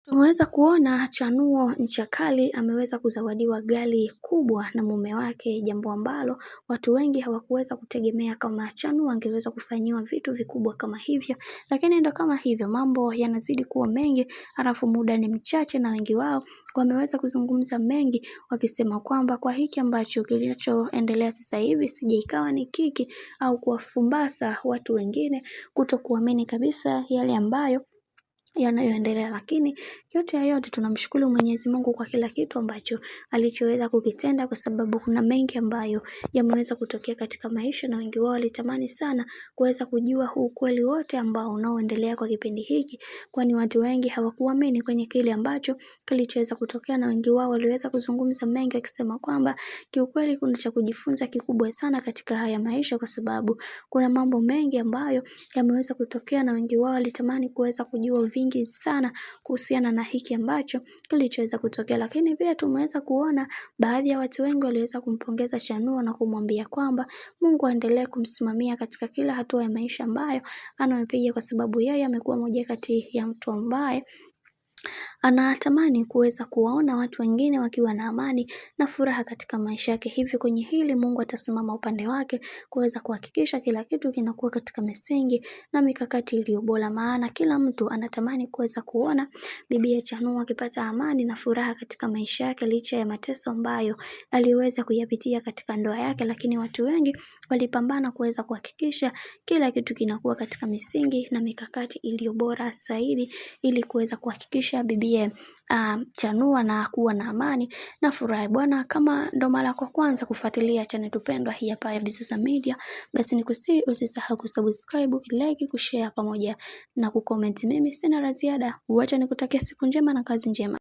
Tumeweza kuona Chanuo Nchakali ameweza kuzawadiwa gari kubwa na mume wake, jambo ambalo watu wengi hawakuweza kutegemea kama Chanuo angeweza kufanyiwa vitu vikubwa kama hivyo, lakini ndo kama hivyo mambo yanazidi kuwa mengi, halafu muda ni mchache na wengi wao wameweza kuzungumza mengi wakisema kwamba kwa hiki ambacho kilichoendelea sasa hivi sije ikawa ni kiki au kuwafumbasa watu wengine kutokuamini kabisa yale ambayo yanayoendelea, lakini yote ya yote tunamshukuru Mwenyezi Mungu kwa kila kitu ambacho alichoweza kukitenda, kwa sababu kuna mengi ambayo yameweza kutokea katika maisha na wengi wao walitamani sana kuweza kujua huu ukweli wote ambao unaoendelea kwa kipindi hiki, kwani watu wengi hawakuamini kwenye kile ambacho kilichoweza kutokea, na wengi wao waliweza kuzungumza mengi akisema kwamba kiukweli kuna cha kujifunza kikubwa sana katika haya maisha, kwa sababu kuna mambo mengi ambayo yameweza kutokea na wengi wao walitamani kuweza kujua vingi sana kuhusiana na hiki ambacho kilichoweza kutokea. Lakini pia tumeweza kuona baadhi ya watu wengi waliweza kumpongeza Chanuo na kumwambia kwamba Mungu aendelee kumsimamia katika kila hatua ya maisha ambayo anayopiga, kwa sababu yeye amekuwa moja kati ya mtu ambaye anatamani kuweza kuwaona watu wengine wakiwa na amani na furaha katika maisha yake. Hivyo kwenye hili Mungu atasimama upande wake kuweza kuhakikisha kila kitu kinakuwa katika misingi na mikakati iliyo bora, maana kila mtu anatamani kuweza kuona bibi Chanuo akipata amani na furaha katika maisha yake, licha ya mateso ambayo aliweza kuyapitia katika ndoa yake, lakini watu wengi walipambana kuweza kuhakikisha kila kitu kinakuwa katika misingi na mikakati iliyo bora zaidi, ili kuweza kuhakikisha bibi Chanuo na kuwa na amani na furaha. Bwana, kama ndo mara yako kwanza kufuatilia channel tupendwa hii hapa ya Vizusa Media, basi nikusii usisahau kusubscribe, like, kushare pamoja na kucomment. Mimi sina la ziada, wacha nikutakia siku njema na kazi njema.